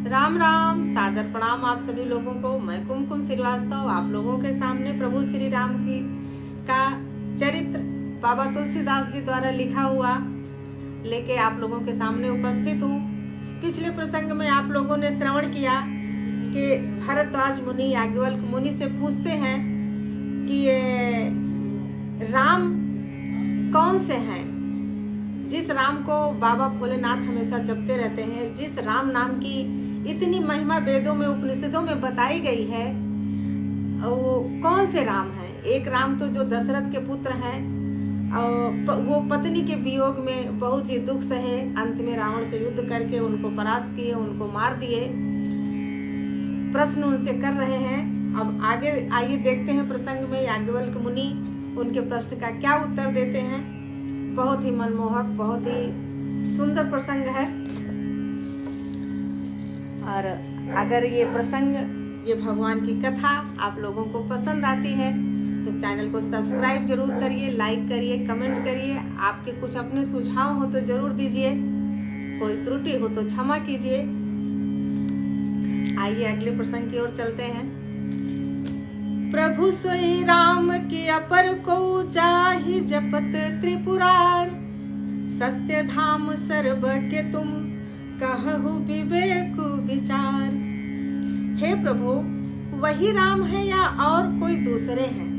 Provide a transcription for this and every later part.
राम राम, सादर प्रणाम आप सभी लोगों को। मैं कुमकुम श्रीवास्तव आप लोगों के सामने प्रभु श्री राम की का चरित्र बाबा तुलसीदास जी द्वारा लिखा हुआ लेके आप लोगों के सामने उपस्थित हूँ। पिछले प्रसंग में आप लोगों ने श्रवण किया कि भरद्वाज मुनि याज्ञवल्क्य मुनि से पूछते हैं कि ये राम कौन से हैं, जिस राम को बाबा भोलेनाथ हमेशा जपते रहते हैं, जिस राम नाम की इतनी महिमा वेदों में उपनिषदों में बताई गई है, वो कौन से राम हैं। एक राम तो जो दशरथ के पुत्र हैं और वो पत्नी के वियोग में बहुत ही दुख सहे, अंत में रावण से युद्ध करके उनको परास्त किए, उनको मार दिए। प्रश्न उनसे कर रहे हैं। अब आगे आइए देखते हैं प्रसंग में याज्ञवल्क्य मुनि उनके प्रश्न का क्या उत्तर देते हैं। बहुत ही मनमोहक, बहुत ही सुंदर प्रसंग है। और अगर ये प्रसंग, ये भगवान की कथा आप लोगों को पसंद आती है तो चैनल को सब्सक्राइब जरूर करिए, लाइक करिए, कमेंट करिए। आपके कुछ अपने सुझाव हो तो जरूर दीजिए, कोई त्रुटि हो तो क्षमा कीजिए। आइए अगले प्रसंग की ओर चलते हैं। प्रभु सोई राम के अपर को जाहि जपत त्रिपुरार, सत्य धाम सर्व के तुम कहु विवेक विचार। हे प्रभु, वही राम है या और कोई दूसरे हैं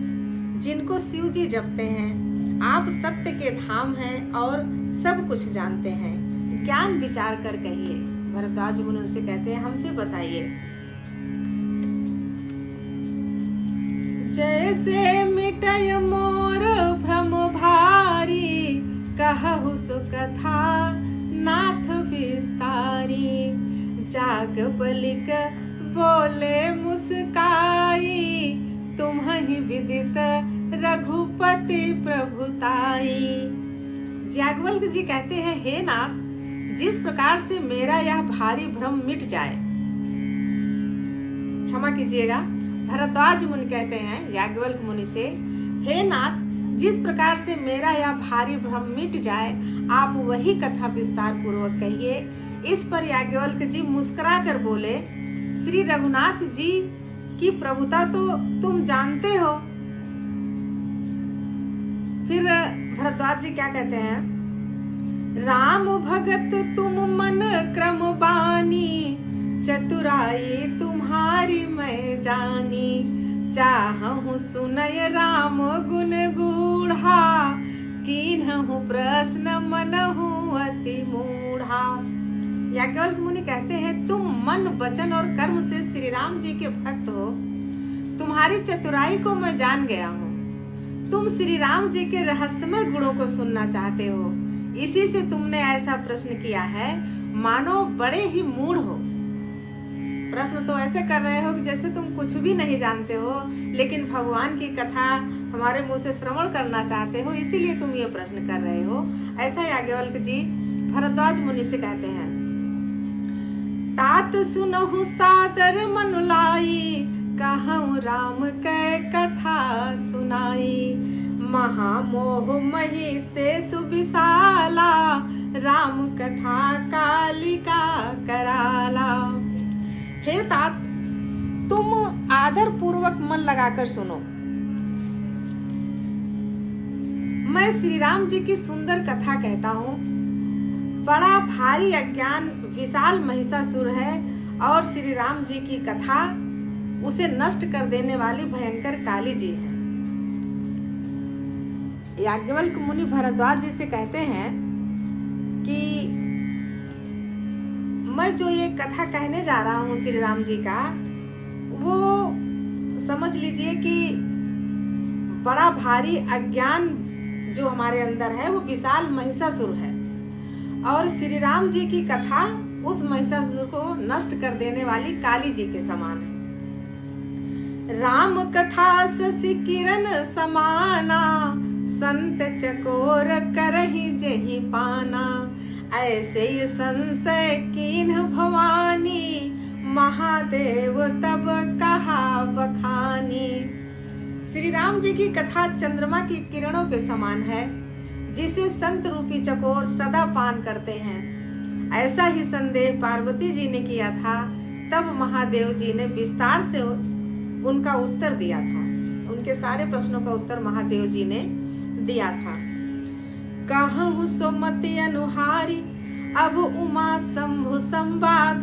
जिनको शिव जी जपते हैं। आप सत्य के धाम हैं और सब कुछ जानते हैं, ज्ञान विचार कर कहिए। भरद्वाज मुनि उनसे कहते हैं, हमसे बताइए। जैसे मिटय मोर भ्रम भारी, कहु सुकथा नाथ विस्तारी। जाग बलिक बोले मुस्काई, तुम्हि विदित रघुपति प्रभुताई। याज्ञवल्क्य जी कहते हैं, हे नाथ, जिस प्रकार से मेरा यह भारी भ्रम मिट जाए। क्षमा कीजिएगा, भरद्वाज मुनि कहते हैं याज्ञवल्क्य मुनि से, हे नाथ, जिस प्रकार से मेरा यह भारी भ्रम मिट जाए, आप वही कथा विस्तार पूर्वक कहिए। इस पर याज्ञवल्क्य जी मुस्कुरा कर बोले, श्री रघुनाथ जी की प्रभुता तो तुम जानते हो। फिर भरद्वाज जी क्या कहते हैं, राम भगत तुम मन क्रम बानी, चतुराई तुम्हारी मैं जानी। चाहूं सुनय राम गुण गूढ़ा, कीन्हु प्रश्न मनहु अति मूढ़ा। याज्ञवल्क्य मुनि कहते हैं, तुम मन, वचन और कर्म से श्री राम जी के भक्त हो। तुम्हारी चतुराई को मैं जान गया हूँ। तुम श्री राम जी के रहस्यमय गुणों को सुनना चाहते हो, इसी से तुमने ऐसा प्रश्न किया है, मानो बड़े ही मूढ़ हो। प्रश्न तो ऐसे कर रहे हो कि जैसे तुम कुछ भी नहीं जानते हो, लेकिन भगवान की कथा हमारे मुंह से श्रवण करना चाहते हो, इसीलिए तुम ये प्रश्न कर रहे हो। ऐसा याज्ञवल्क्य जी भरद्वाज मुनि से कहते हैं। तात सुनहु सादर मनु लाई, कहूँ राम कै कथा सुनाई। महामोह मही से सुविशाला, राम कथा कालिका कराला। हे तात, तुम आदर पूर्वक मन लगाकर सुनो। मैं श्री राम जी की सुंदर कथा कहता हूँ। बड़ा भारी अज्ञान विशाल महिषासुर है और श्री राम जी की कथा उसे नष्ट कर देने वाली भयंकर काली जी है। याज्ञवल्क्य मुनि भरद्वाज जी से कहते हैं कि मैं जो ये कथा कहने जा रहा हूँ श्री राम जी का, वो समझ लीजिए कि बड़ा भारी अज्ञान जो हमारे अंदर है वो विशाल महिषासुर है, और श्री राम जी की कथा उस महिषासुर को नष्ट कर देने वाली काली जी के समान है। राम कथा शशि किरण समाना, संत चकोर करहि जेहि पाना। ऐसे ही संशय कीन्ह भवानी, महादेव तब कहा बखानी। श्री राम जी की कथा चंद्रमा की किरणों के समान है, जिसे संत रूपी चकोर सदा पान करते हैं। ऐसा ही संदेह पार्वती जी ने किया था। तब महादेव जी ने विस्तार से उनका उत्तर दिया था। उनके सारे प्रश्नों का उत्तर महादेव जी ने दिया था। कहूँ सुमति अनुहारी अब उमा शंभु संवाद,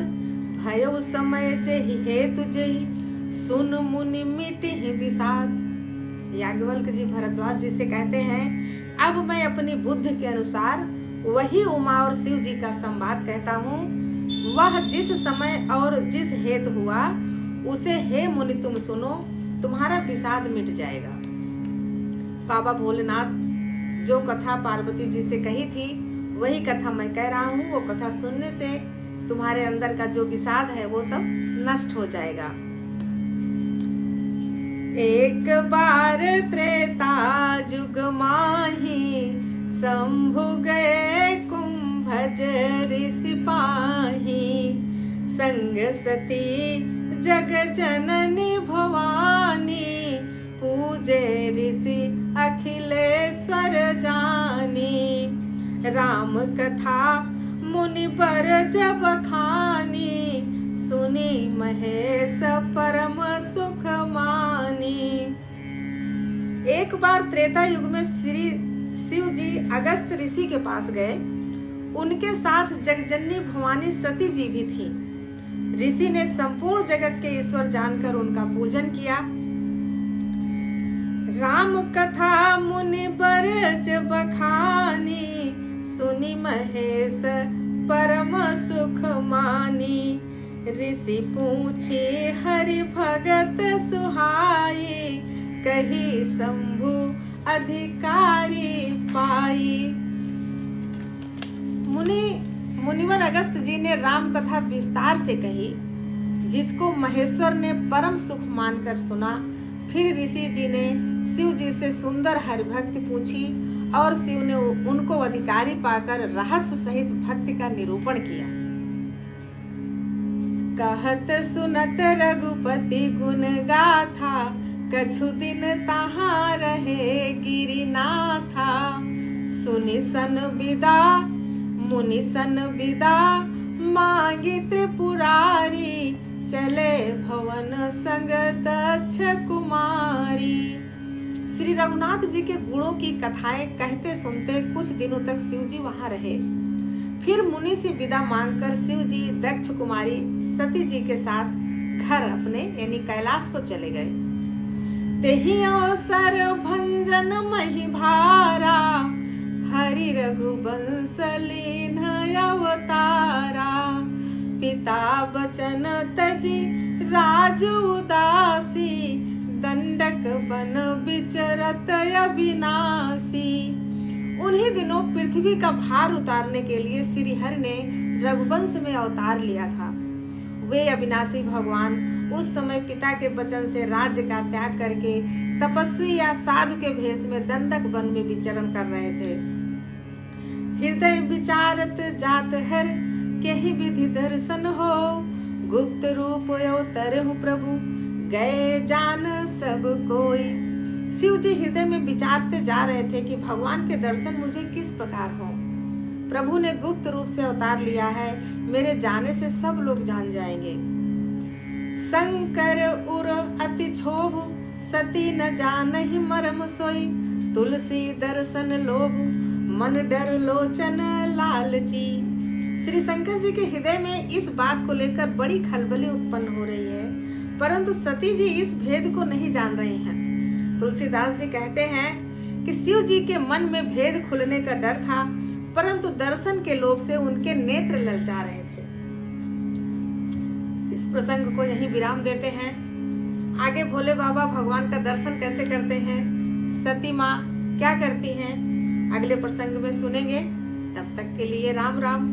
भयो समय जेहि हेतु जेहि सुन मुनि मिटहि विषाद। याज्ञवल्क्य जी भरद्वाज जी से कहते हैं, अब मैं अपनी बुद्धि के अनुसार वही उमा और शिव जी का संवाद कहता हूँ। वह जिस समय और जिस हेतु हुआ उसे हे मुनि तुम सुनो, तुम्हारा विषाद मिट जाएगा। बाबा भोलेनाथ जो कथा पार्वती जी से कही थी वही कथा मैं कह रहा हूँ। वो कथा सुनने से तुम्हारे अंदर का जो विषाद है वो सब नष्ट हो जाएगा। एक बार त्रेता युग माही, शंभु गए कुंभज ऋषि पाही। संग सती जग जननी भवानी, पूजे ऋषि अखिलेश्वर जानी। राम कथा मुनि बर जब खानी, सुनी महेश परम सुख मानी। एक बार त्रेता युग में श्री शिव जी अगस्त ऋषि के पास गए। उनके साथ जगजननी भवानी सती जी भी थी। ऋषि ने संपूर्ण जगत के ईश्वर जानकर उनका पूजन किया। राम कथा मुनि बर जब खानी, सुनी महेश परम सुख मानी। ऋषि पूछे हरि भगत सुहाई, कही शंभु अधिकारी पाई। मुनिवर अगस्त जी ने राम कथा विस्तार से कही, जिसको महेश्वर ने परम सुख मानकर सुना। फिर ऋषि जी ने शिव जी से सुंदर हरिभक्ति पूछी और शिव ने उनको अधिकारी पाकर रहस्य सहित भक्ति का निरूपण किया। कहत सुनत रघुपति गुण गाथा, कछु दिन तहाँ रहे गिरिनाथा। सुनि सन विदा मुनि सन विदा, मांगी त्रिपुरारी। चले भवन संग दक्ष कुमारी। श्री रघुनाथ जी के गुणों की कथाएं कहते सुनते कुछ दिनों तक शिव जी वहां रहे। फिर मुनि से विदा मांगकर शिव जी दक्ष कुमारी सती जी के साथ घर अपने यानी कैलाश को चले गए। तेहि अवसर भंजन मही भारा, हरि रघुवंश लीन अवतारा। पिता बचन तजी राज उदासी, दंडक बन विचरत अविनाशी। उन्हीं दिनों पृथ्वी का भार उतारने के लिए श्री हरि ने रघुवंश में अवतार लिया था। वे अविनाशी भगवान उस समय पिता के वचन से राज्य का त्याग करके तपस्वी या साधु के भेष में दंडक वन में विचरण कर रहे थे। हृदय विचारत जात हर, केहि विधि दर्शन हो। गुप्त रूप अवतरहु प्रभु, गए जान सब कोई। शिव जी हृदय में विचारते जा रहे थे कि भगवान के दर्शन मुझे किस प्रकार हो। प्रभु ने गुप्त रूप से अवतार लिया है, मेरे जाने से सब लोग जान जाएंगे। शंकर उर अति क्षोभ, सती न जानहि मर्म सोई। तुलसी दर्शन लोभ, मन डर लोचन लालची। श्री शंकर जी के हृदय में इस बात को लेकर बड़ी खलबली उत्पन्न हो रही है, परंतु सती जी इस भेद को नहीं जान रही हैं। तुलसीदास जी कहते हैं कि शिव जी के मन में भेद खुलने का डर था, परंतु दर्शन के लोभ से उनके नेत्र ललचा रहे थे। इस प्रसंग को यहीं विराम देते हैं। आगे भोले बाबा भगवान का दर्शन कैसे करते हैं, सती माँ क्या करती हैं, अगले प्रसंग में सुनेंगे। तब तक के लिए राम राम।